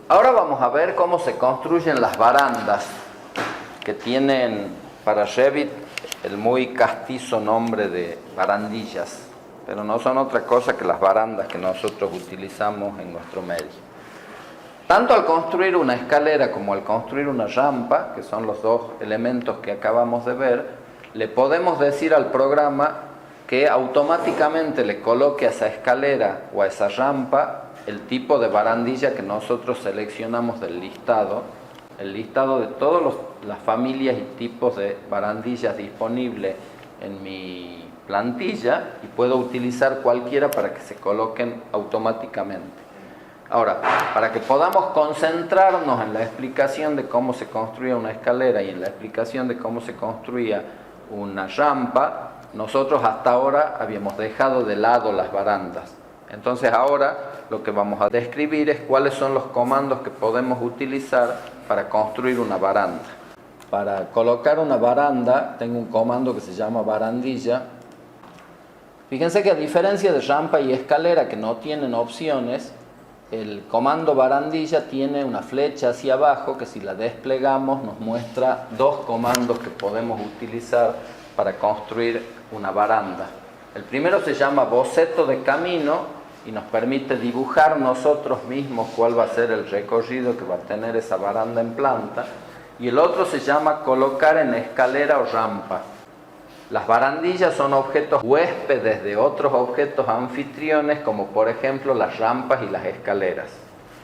Ahora vamos a ver cómo se construyen las barandas, que tienen para Revit el muy castizo nombre de barandillas, pero no son otra cosa que las barandas que nosotros utilizamos en nuestro medio. Tanto al construir una escalera como al construir una rampa, que son los dos elementos que acabamos de ver, le podemos decir al programa que automáticamente le coloque a esa escalera o a esa rampa el tipo de barandilla que nosotros seleccionamos del listado, el listado de todas las familias y tipos de barandillas disponibles en mi plantilla, y puedo utilizar cualquiera para que se coloquen automáticamente. Ahora, para que podamos concentrarnos en la explicación de cómo se construía una escalera y en la explicación de cómo se construía una rampa, nosotros hasta ahora habíamos dejado de lado las barandas. Entonces ahora lo que vamos a describir es cuáles son los comandos que podemos utilizar para construir una baranda. Para colocar una baranda tengo un comando que se llama barandilla. Fíjense que a diferencia de rampa y escalera, que no tienen opciones, el comando barandilla tiene una flecha hacia abajo que, si la desplegamos, nos muestra dos comandos que podemos utilizar para construir una baranda. El primero se llama boceto de camino y nos permite dibujar nosotros mismos cuál va a ser el recorrido que va a tener esa baranda en planta. Y el otro se llama colocar en escalera o rampa. Las barandillas son objetos huéspedes de otros objetos anfitriones, como por ejemplo las rampas y las escaleras.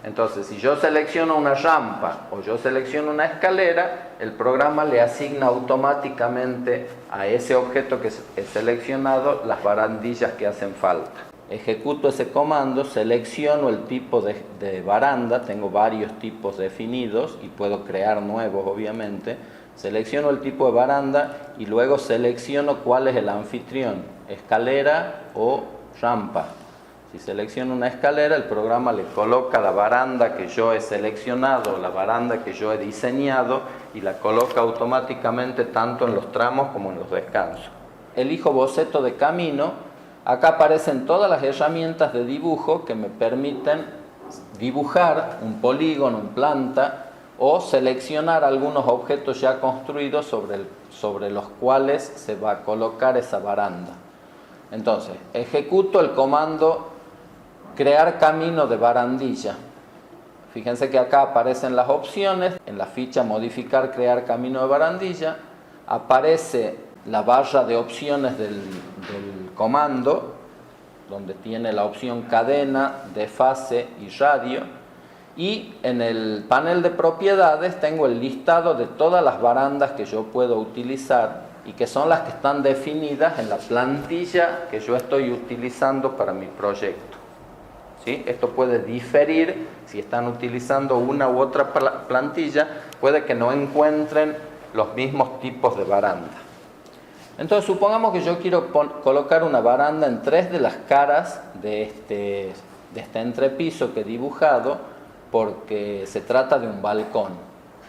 Entonces, si yo selecciono una rampa o yo selecciono una escalera, el programa le asigna automáticamente a ese objeto que he seleccionado las barandillas que hacen falta. Ejecuto ese comando, selecciono el tipo de baranda, tengo varios tipos definidos y puedo crear nuevos obviamente. Selecciono el tipo de baranda y luego selecciono cuál es el anfitrión, escalera o rampa. Si selecciono una escalera, el programa le coloca la baranda que yo he seleccionado, la baranda que yo he diseñado, y la coloca automáticamente tanto en los tramos como en los descansos. Elijo boceto de camino. Acá aparecen todas las herramientas de dibujo que me permiten dibujar un polígono en planta o seleccionar algunos objetos ya construidos sobre los cuales se va a colocar esa baranda. Entonces, ejecuto el comando crear camino de barandilla. Fíjense que acá aparecen las opciones. En la ficha modificar, crear camino de barandilla, aparece la barra de opciones del comando, donde tiene la opción cadena, desfase y radio. Y en el panel de propiedades tengo el listado de todas las barandas que yo puedo utilizar y que son las que están definidas en la plantilla que yo estoy utilizando para mi proyecto. ¿Sí? Esto puede diferir si están utilizando una u otra plantilla, puede que no encuentren los mismos tipos de baranda. Entonces supongamos que yo quiero colocar una baranda en 3 de las caras de este entrepiso que he dibujado, porque se trata de un balcón.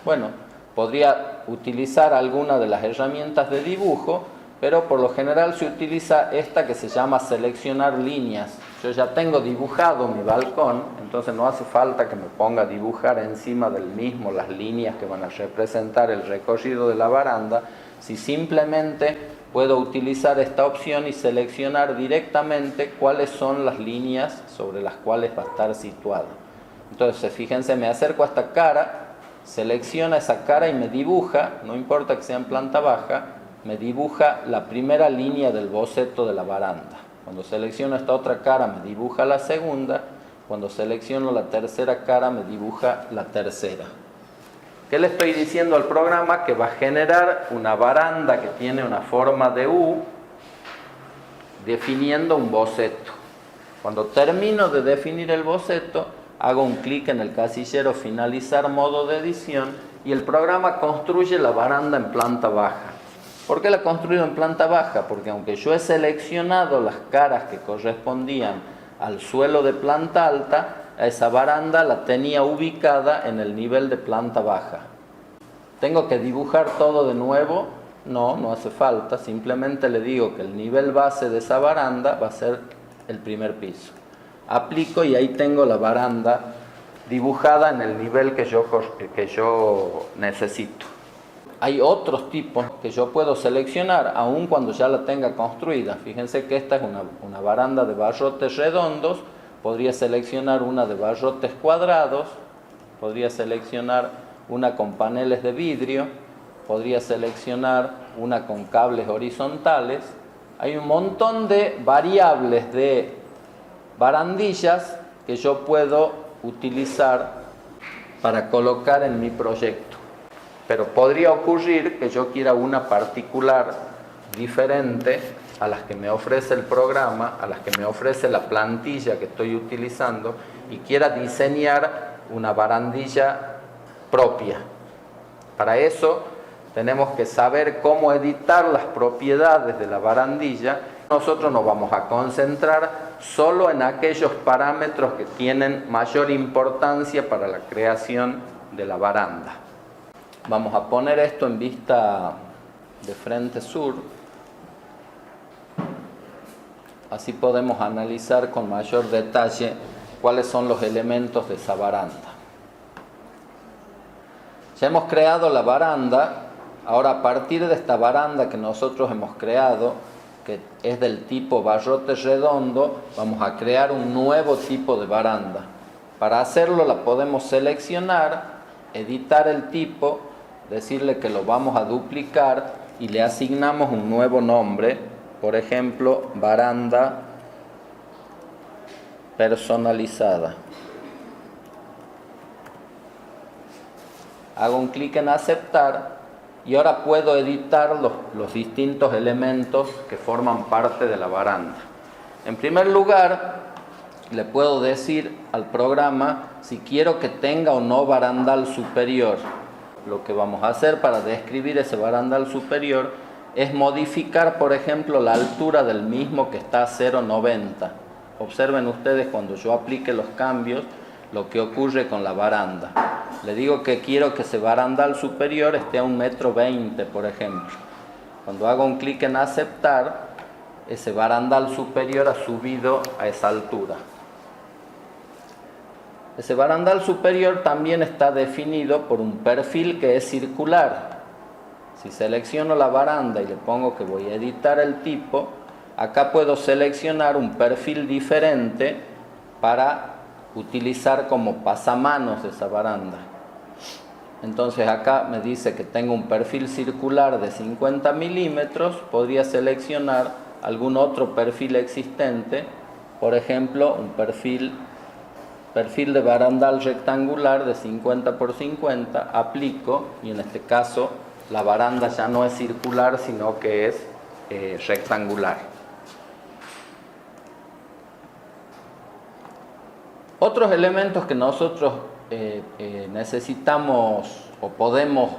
Bueno, podría utilizar alguna de las herramientas de dibujo, pero por lo general se utiliza esta que se llama seleccionar líneas. Yo ya tengo dibujado mi balcón, entonces no hace falta que me ponga a dibujar encima del mismo las líneas que van a representar el recorrido de la baranda, si simplemente puedo utilizar esta opción y seleccionar directamente cuáles son las líneas sobre las cuales va a estar situado. Entonces, fíjense, me acerco a esta cara, selecciona esa cara y me dibuja, no importa que sea en planta baja, me dibuja la primera línea del boceto de la baranda. Cuando selecciono esta otra cara me dibuja la segunda, cuando selecciono la tercera cara me dibuja la tercera. ¿Qué le estoy diciendo al programa? Que va a generar una baranda que tiene una forma de U, definiendo un boceto. Cuando termino de definir el boceto, hago un clic en el casillero finalizar modo de edición y el programa construye la baranda en planta baja. ¿Por qué la he construido en planta baja? Porque aunque yo he seleccionado las caras que correspondían al suelo de planta alta, esa baranda la tenía ubicada en el nivel de planta baja. ¿Tengo que dibujar todo de nuevo? No, no hace falta. Simplemente le digo que el nivel base de esa baranda va a ser el primer piso. Aplico y ahí tengo la baranda dibujada en el nivel que yo necesito. Hay otros tipos que yo puedo seleccionar aun cuando ya la tenga construida. Fíjense que esta es una baranda de barrotes redondos. Podría seleccionar una de barrotes cuadrados, podría seleccionar una con paneles de vidrio, podría seleccionar una con cables horizontales. Hay un montón de variables de barandillas que yo puedo utilizar para colocar en mi proyecto. Pero podría ocurrir que yo quiera una particular diferente a las que me ofrece el programa, a las que me ofrece la plantilla que estoy utilizando, y quiera diseñar una barandilla propia. Para eso tenemos que saber cómo editar las propiedades de la barandilla. Nosotros nos vamos a concentrar solo en aquellos parámetros que tienen mayor importancia para la creación de la baranda. Vamos a poner esto en vista de frente sur. Así podemos analizar con mayor detalle cuáles son los elementos de esa baranda. Ya hemos creado la baranda. Ahora, a partir de esta baranda que nosotros hemos creado, que es del tipo barrote redondo, vamos a crear un nuevo tipo de baranda. Para hacerlo la podemos seleccionar, editar el tipo, decirle que lo vamos a duplicar y le asignamos un nuevo nombre, por ejemplo, baranda personalizada. Hago un clic en aceptar y ahora puedo editar los distintos elementos que forman parte de la baranda. En primer lugar, le puedo decir al programa si quiero que tenga o no barandal superior. Lo que vamos a hacer para describir ese barandal superior es modificar, por ejemplo, la altura del mismo, que está a 0,90. Observen ustedes cuando yo aplique los cambios lo que ocurre con la baranda. Le digo que quiero que ese barandal superior esté a 1,20 m, por ejemplo. Cuando hago un clic en aceptar, ese barandal superior ha subido a esa altura. Ese barandal superior también está definido por un perfil que es circular. Si selecciono la baranda y le pongo que voy a editar el tipo, acá puedo seleccionar un perfil diferente para utilizar como pasamanos de esa baranda. Entonces acá me dice que tengo un perfil circular de 50 milímetros. Podría seleccionar algún otro perfil existente, por ejemplo un perfil de barandal rectangular de 50 por 50, aplico y en este caso la baranda ya no es circular sino que es rectangular. Otros elementos que nosotros necesitamos o podemos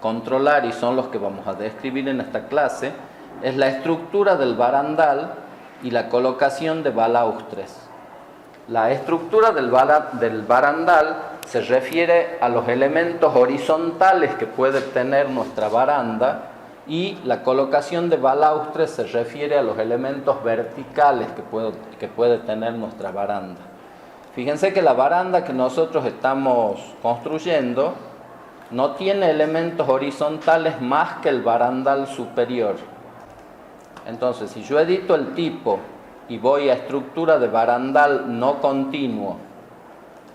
controlar y son los que vamos a describir en esta clase es la estructura del barandal y la colocación de balaustres. La estructura del barandal se refiere a los elementos horizontales que puede tener nuestra baranda y la colocación de balaustres se refiere a los elementos verticales que puede tener nuestra baranda. Fíjense que la baranda que nosotros estamos construyendo no tiene elementos horizontales más que el barandal superior. Entonces, si yo edito el tipo y voy a estructura de barandal no continuo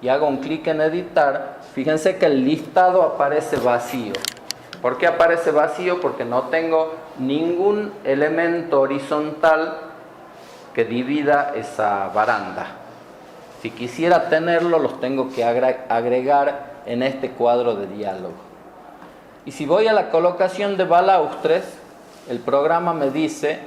y hago un clic en editar, fíjense que el listado aparece vacío. ¿Por qué aparece vacío? Porque no tengo ningún elemento horizontal que divida esa baranda. Si quisiera tenerlo, los tengo que agregar en este cuadro de diálogo. Y si voy a la colocación de balaustres, el programa me dice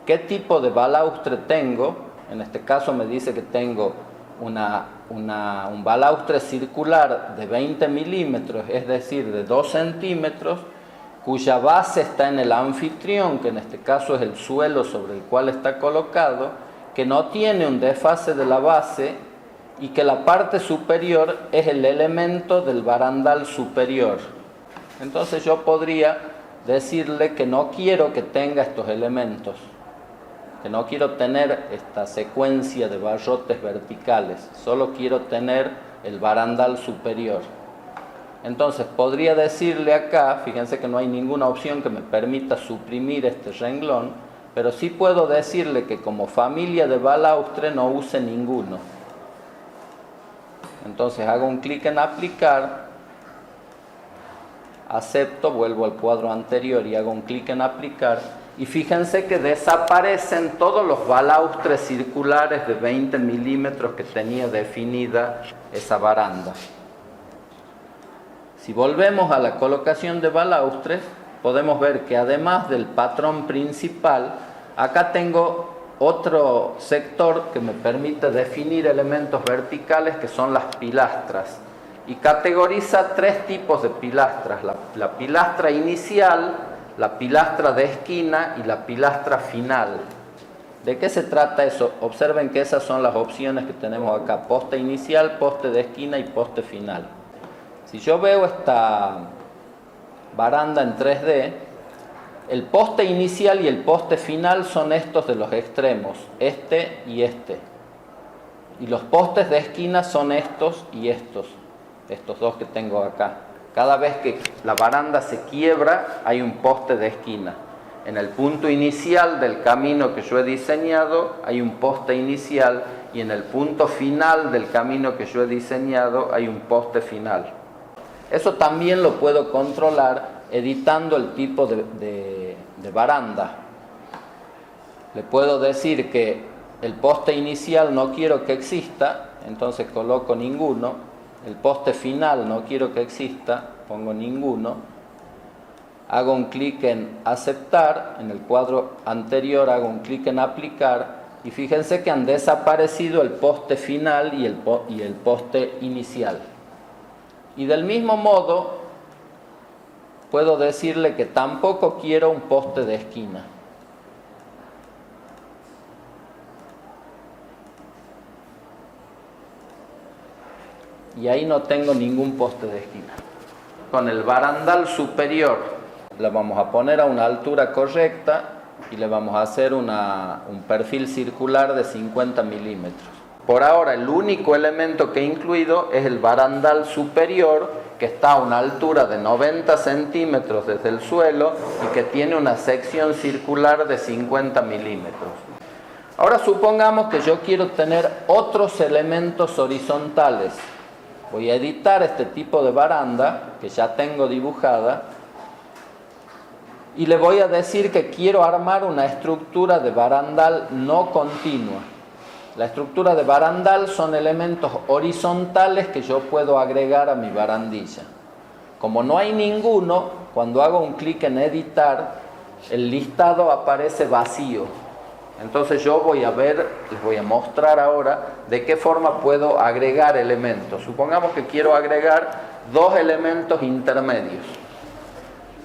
qué tipo de balaustre tengo. En este caso me dice que tengo un balaustre circular de 20 milímetros, es decir, de 2 centímetros, cuya base está en el anfitrión, que en este caso es el suelo sobre el cual está colocado, que no tiene un desfase de la base y que la parte superior es el elemento del barandal superior. Entonces yo podría decirle que no quiero que tenga estos elementos. que no quiero tener esta secuencia de barrotes verticales, solo quiero tener el barandal superior. Entonces podría decirle acá, fíjense que no hay ninguna opción que me permita suprimir este renglón, pero sí puedo decirle que como familia de balaustre no use ninguno. Entonces hago un clic en aplicar, acepto, vuelvo al cuadro anterior y hago un clic en aplicar, y fíjense que desaparecen todos los balaustres circulares de 20 milímetros que tenía definida esa baranda. Si volvemos a la colocación de balaustres, podemos ver que además del patrón principal, acá tengo otro sector que me permite definir elementos verticales que son las pilastras. Y categoriza tres tipos de pilastras: la pilastra inicial, la pilastra de esquina y la pilastra final. ¿De qué se trata eso? Observen que esas son las opciones que tenemos acá: poste inicial, poste de esquina y poste final. Si yo veo esta baranda en 3D, el poste inicial y el poste final son estos de los extremos, este y este. Y los postes de esquina son estos y estos dos que tengo acá. Cada vez que la baranda se quiebra, hay un poste de esquina. En el punto inicial del camino que yo he diseñado, hay un poste inicial, y en el punto final del camino que yo he diseñado, hay un poste final. Eso también lo puedo controlar editando el tipo de baranda. Le puedo decir que el poste inicial no quiero que exista, entonces coloco ninguno. El poste final no quiero que exista, pongo ninguno. Hago un clic en aceptar, en el cuadro anterior hago un clic en aplicar, y fíjense que han desaparecido el poste final y el poste inicial. Y del mismo modo, puedo decirle que tampoco quiero un poste de esquina. Y ahí no tengo ningún poste de esquina. Con el barandal superior le vamos a poner a una altura correcta y le vamos a hacer un perfil circular de 50 milímetros. Por ahora el único elemento que he incluido es el barandal superior, que está a una altura de 90 centímetros desde el suelo y que tiene una sección circular de 50 milímetros. Ahora supongamos que yo quiero tener otros elementos horizontales. Voy a editar este tipo de baranda que ya tengo dibujada y le voy a decir que quiero armar una estructura de barandal no continua. La estructura de barandal son elementos horizontales que yo puedo agregar a mi barandilla. Como no hay ninguno, cuando hago un clic en editar, el listado aparece vacío. Entonces yo les voy a mostrar ahora de qué forma puedo agregar elementos. Supongamos que quiero agregar dos elementos intermedios.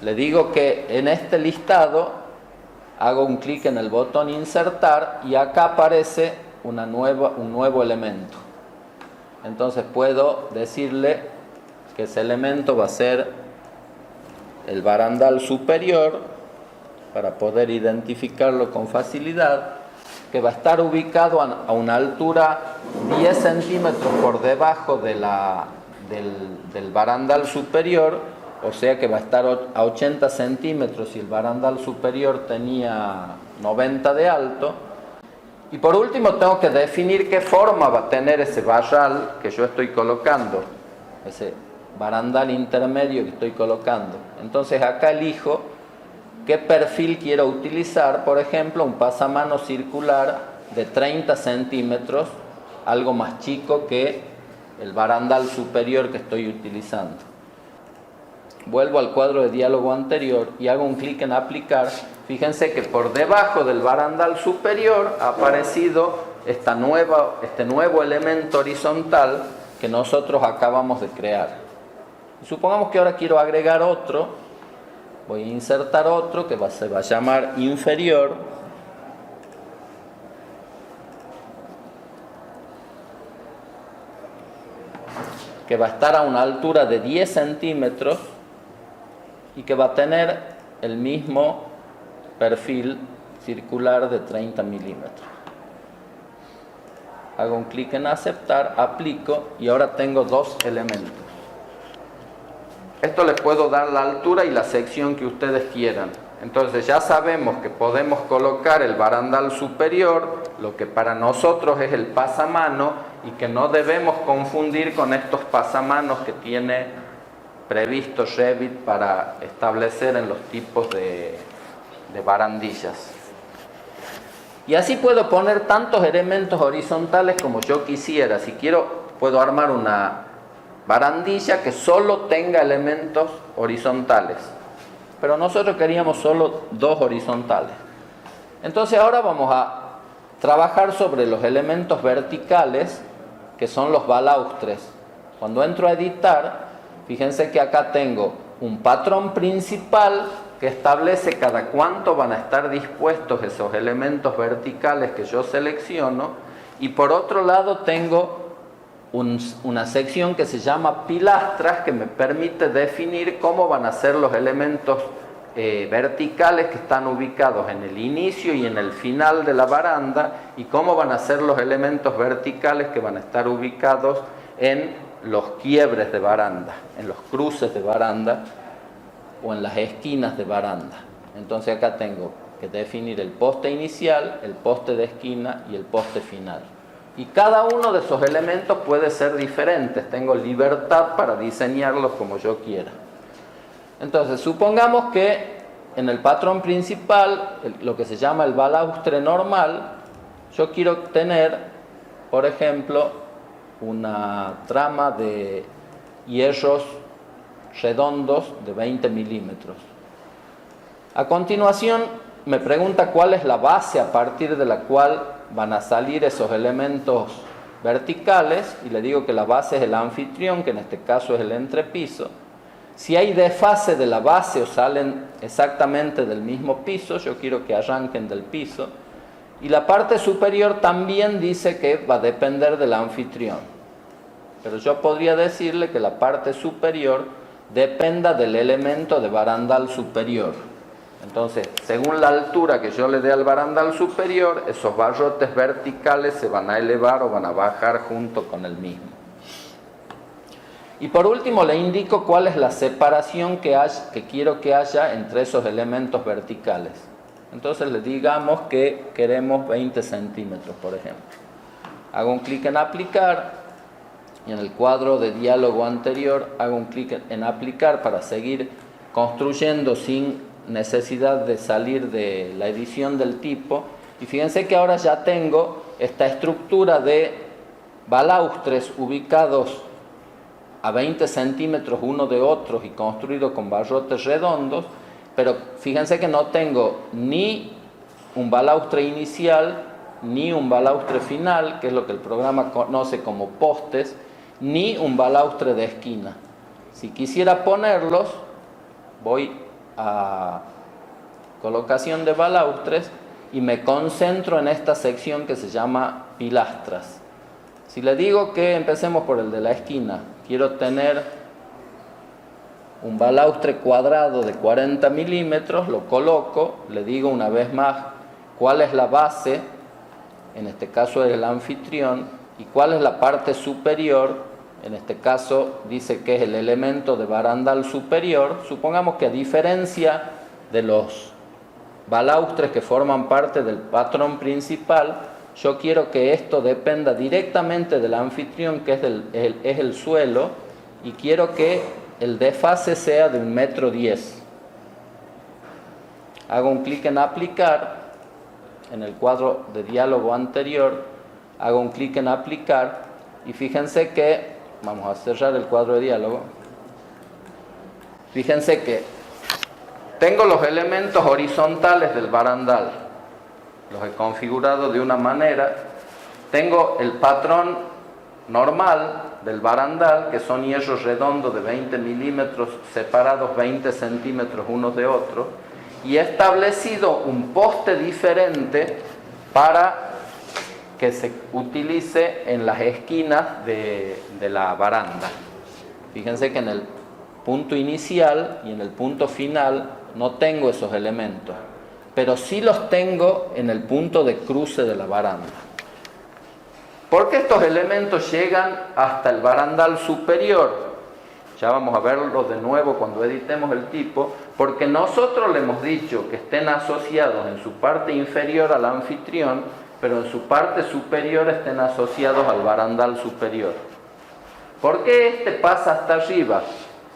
Le digo que en este listado hago un clic en el botón insertar y acá aparece un nuevo elemento. Entonces puedo decirle que ese elemento va a ser el barandal superior, para poder identificarlo con facilidad, que va a estar ubicado a una altura 10 centímetros por debajo del barandal superior, o sea que va a estar a 80 centímetros si el barandal superior tenía 90 de alto. Y por último tengo que definir qué forma va a tener ese barral que yo estoy colocando, ese barandal intermedio que estoy colocando. Entonces acá elijo qué perfil quiero utilizar. Por ejemplo, un pasamanos circular de 30 centímetros, algo más chico que el barandal superior que estoy utilizando. Vuelvo al cuadro de diálogo anterior y hago un clic en aplicar. Fíjense que por debajo del barandal superior ha aparecido este nuevo elemento horizontal que nosotros acabamos de crear. Y supongamos que ahora quiero agregar otro. Voy a insertar otro que se va a llamar inferior. Que va a estar a una altura de 10 centímetros y que va a tener el mismo perfil circular de 30 milímetros. Hago un clic en aceptar, aplico y ahora tengo dos elementos. Esto les puedo dar la altura y la sección que ustedes quieran. Entonces ya sabemos que podemos colocar el barandal superior, lo que para nosotros es el pasamano, y que no debemos confundir con estos pasamanos que tiene previsto Revit para establecer en los tipos de barandillas. Y así puedo poner tantos elementos horizontales como yo quisiera. Si quiero, puedo armar una barandilla que solo tenga elementos horizontales. Pero nosotros queríamos solo dos horizontales. Entonces ahora vamos a trabajar sobre los elementos verticales, que son los balaustres. Cuando entro a editar, fíjense que acá tengo un patrón principal que establece cada cuánto van a estar dispuestos esos elementos verticales que yo selecciono, y por otro lado tengo una sección que se llama pilastras, que me permite definir cómo van a ser los elementos verticales que están ubicados en el inicio y en el final de la baranda, y cómo van a ser los elementos verticales que van a estar ubicados en los quiebres de baranda, en los cruces de baranda o en las esquinas de baranda. Entonces acá tengo que definir el poste inicial, el poste de esquina y el poste final. Y cada uno de esos elementos puede ser diferente. Tengo libertad para diseñarlos como yo quiera. Entonces, supongamos que en el patrón principal, lo que se llama el balaustre normal, yo quiero tener, por ejemplo, una trama de hierros redondos de 20 milímetros. A continuación, me pregunta cuál es la base a partir de la cual van a salir esos elementos verticales, y le digo que la base es el anfitrión, que en este caso es el entrepiso. Si hay desfase de la base o salen exactamente del mismo piso, yo quiero que arranquen del piso. Y la parte superior también dice que va a depender del anfitrión. Pero yo podría decirle que la parte superior dependa del elemento de barandal superior. Entonces, según la altura que yo le dé al barandal superior, esos barrotes verticales se van a elevar o van a bajar junto con el mismo. Y por último le indico cuál es la separación que quiero que haya entre esos elementos verticales. Entonces le digamos que queremos 20 centímetros, por ejemplo. Hago un clic en aplicar, y en el cuadro de diálogo anterior hago un clic en aplicar para seguir construyendo sin necesidad de salir de la edición del tipo. Y fíjense que ahora ya tengo esta estructura de balaustres ubicados a 20 centímetros uno de otros y construido con barrotes redondos, pero fíjense que no tengo ni un balaustre inicial, ni un balaustre final, que es lo que el programa conoce como postes, ni un balaustre de esquina. Si quisiera ponerlos, voy a colocación de balaustres y me concentro en esta sección que se llama pilastras. Si le digo que empecemos por el de la esquina, quiero tener un balaustre cuadrado de 40 milímetros, lo coloco, le digo una vez más cuál es la base, en este caso es el anfitrión, y cuál es la parte superior, en este caso dice que es el elemento de barandal superior. Supongamos que a diferencia de los balaustres que forman parte del patrón principal, yo quiero que esto dependa directamente del anfitrión, que es el suelo, y quiero que el desfase sea de 1,10 m. Hago un clic en aplicar, en el cuadro de diálogo anterior, hago un clic en aplicar, y fíjense que, vamos a cerrar el cuadro de diálogo, fíjense que tengo los elementos horizontales del barandal, los he configurado de una manera. Tengo el patrón normal del barandal, que son hierros redondos de 20 milímetros separados 20 centímetros unos de otros, y he establecido un poste diferente para que se utilice en las esquinas de la baranda. Fíjense que en el punto inicial y en el punto final no tengo esos elementos. pero sí los tengo en el punto de cruce de la baranda. Porque estos elementos llegan hasta el barandal superior. Ya vamos a verlo de nuevo cuando editemos el tipo, porque nosotros le hemos dicho que estén asociados en su parte inferior al anfitrión, pero en su parte superior estén asociados al barandal superior. ¿Por qué este pasa hasta arriba?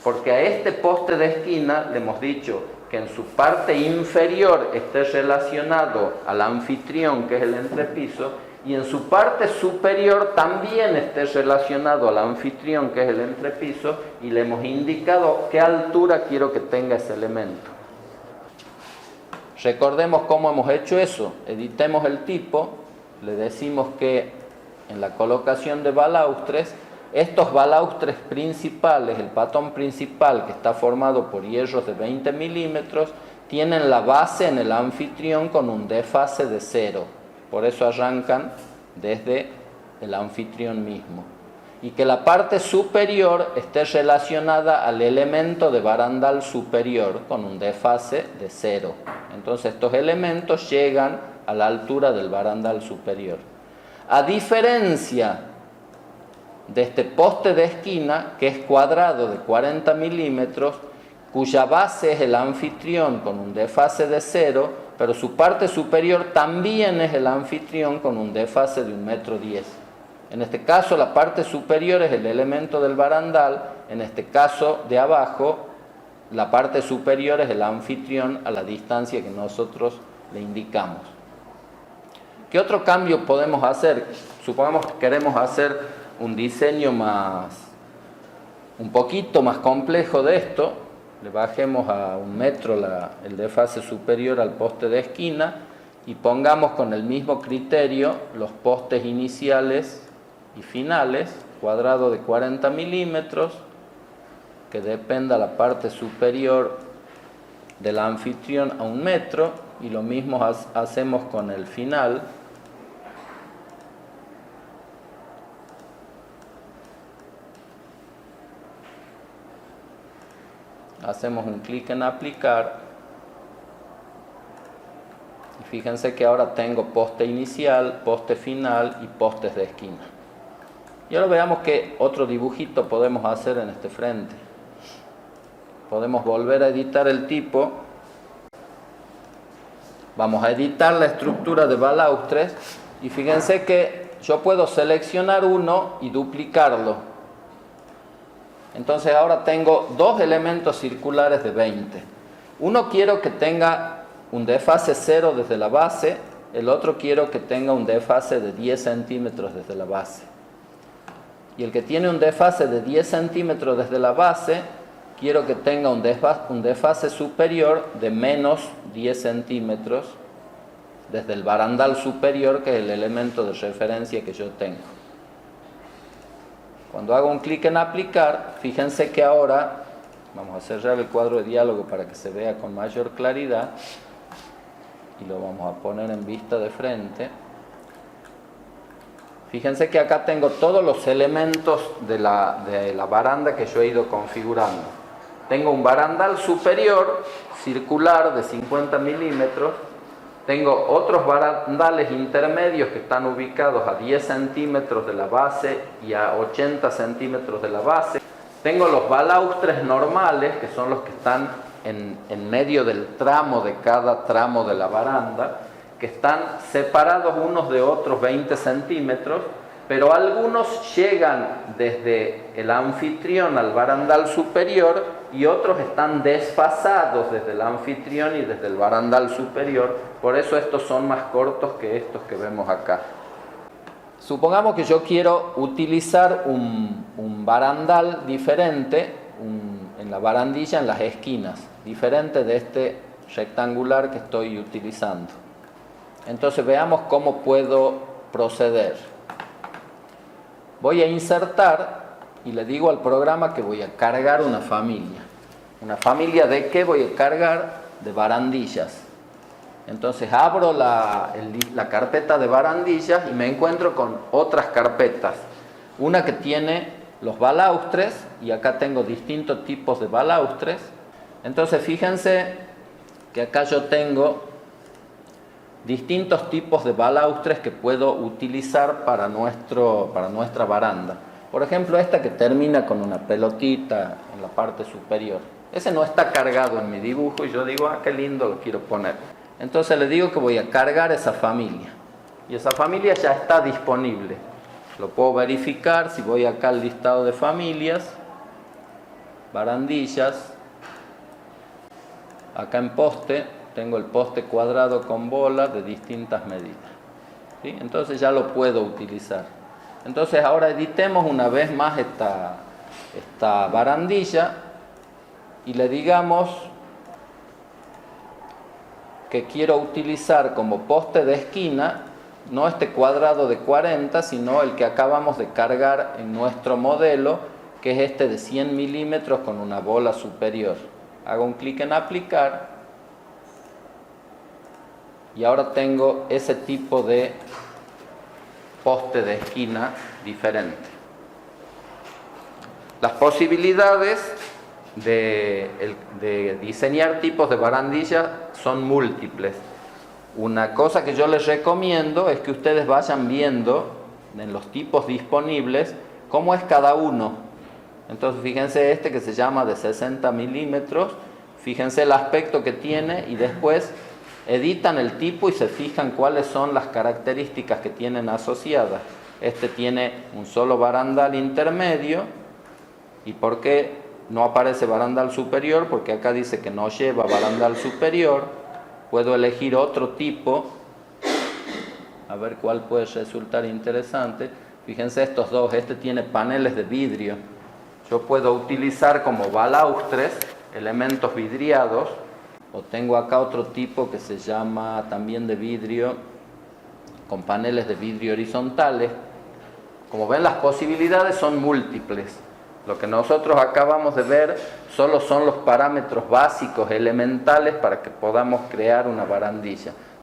Porque a este poste de esquina le hemos dicho que en su parte inferior esté relacionado al anfitrión, que es el entrepiso, y en su parte superior también esté relacionado al anfitrión, que es el entrepiso, y le hemos indicado qué altura quiero que tenga ese elemento. Recordemos cómo hemos hecho eso. Editemos el tipo, le decimos que en la colocación de balaustres, estos balaustres principales, el patón principal que está formado por hierros de 20 milímetros, tienen la base en el anfitrión con un desfase de 0. Por eso arrancan desde el anfitrión mismo. Y que la parte superior esté relacionada al elemento de barandal superior con un desfase de 0. Entonces estos elementos llegan a la altura del barandal superior. A diferencia de este poste de esquina, que es cuadrado de 40 milímetros, cuya base es el anfitrión con un desfase de 0, pero su parte superior también es el anfitrión con un desfase de 1,10 m. En este caso la parte superior es el elemento del barandal, en este caso de abajo la parte superior es el anfitrión a la distancia que nosotros le indicamos. ¿Qué otro cambio podemos hacer? Supongamos que queremos hacer un diseño un poquito más complejo de esto. Le bajemos a 1 metro el desfase superior al poste de esquina y pongamos con el mismo criterio los postes iniciales y finales, cuadrado de 40 milímetros, que dependa la parte superior del anfitrión a 1 metro, y lo mismo hacemos con el final. Hacemos un clic en aplicar y fíjense que ahora tengo poste inicial, poste final y postes de esquina. Y ahora veamos qué otro dibujito podemos hacer en este frente. Podemos volver a editar el tipo. Vamos a editar la estructura de balaustres y fíjense que yo puedo seleccionar uno y duplicarlo. Entonces ahora tengo dos elementos circulares de 20. Uno quiero que tenga un desfase 0 desde la base, el otro quiero que tenga un desfase de 10 centímetros desde la base. Y el que tiene un desfase de 10 centímetros desde la base, quiero que tenga un desfase superior de menos 10 centímetros desde el barandal superior, que es el elemento de referencia que yo tengo. Cuando hago un clic en aplicar, fíjense que ahora, vamos a cerrar el cuadro de diálogo para que se vea con mayor claridad, y lo vamos a poner en vista de frente. Fíjense que acá tengo todos los elementos de la baranda que yo he ido configurando. Tengo un barandal superior circular de 50 milímetros. Tengo otros barandales intermedios que están ubicados a 10 centímetros de la base y a 80 centímetros de la base. Tengo los balaustres normales, que son los que están en medio del tramo de cada tramo de la baranda, que están separados unos de otros 20 centímetros, pero algunos llegan desde el anfitrión al barandal superior y otros están desfasados desde el anfitrión y desde el barandal superior. Por eso estos son más cortos que estos que vemos acá. Supongamos que yo quiero utilizar un barandal diferente en la barandilla, en las esquinas, diferente de este rectangular que estoy utilizando. Entonces veamos cómo puedo proceder. Voy a insertar y le digo al programa que voy a cargar una familia. ¿Una familia de qué voy a cargar? De barandillas. Entonces abro la carpeta de barandillas y me encuentro con otras carpetas. Una que tiene los balaustres, y acá tengo distintos tipos de balaustres. Entonces fíjense que acá yo tengo distintos tipos de balaustres que puedo utilizar para nuestra baranda. Por ejemplo, esta que termina con una pelotita en la parte superior. Ese no está cargado en mi dibujo y yo digo, qué lindo lo quiero poner. Entonces le digo que voy a cargar esa familia. Y esa familia ya está disponible. Lo puedo verificar si voy acá al listado de familias, barandillas. Acá en poste tengo el poste cuadrado con bola de distintas medidas. ¿Sí? Entonces ya lo puedo utilizar. Entonces ahora editemos una vez más esta barandilla y le digamos que quiero utilizar como poste de esquina no este cuadrado de 40, sino el que acabamos de cargar en nuestro modelo, que es este de 100 milímetros con una bola superior. Hago un clic en aplicar y ahora tengo ese tipo de poste de esquina diferente. Las posibilidades de diseñar tipos de barandilla son múltiples. Una cosa que yo les recomiendo es que ustedes vayan viendo en los tipos disponibles cómo es cada uno. Entonces fíjense este que se llama de 60 milímetros, fíjense el aspecto que tiene y después editan el tipo y se fijan cuáles son las características que tienen asociadas. Este tiene un solo barandal intermedio. ¿Y por qué no aparece barandal superior? Porque acá dice que no lleva barandal superior. Puedo elegir otro tipo, a ver cuál puede resultar interesante. Fíjense estos dos, este tiene paneles de vidrio. Yo puedo utilizar como balaustres elementos vidriados, o tengo acá otro tipo que se llama también de vidrio, con paneles de vidrio horizontales. Como ven, las posibilidades son múltiples. Lo que nosotros acabamos de ver solo son los parámetros básicos, elementales, para que podamos crear una barandilla.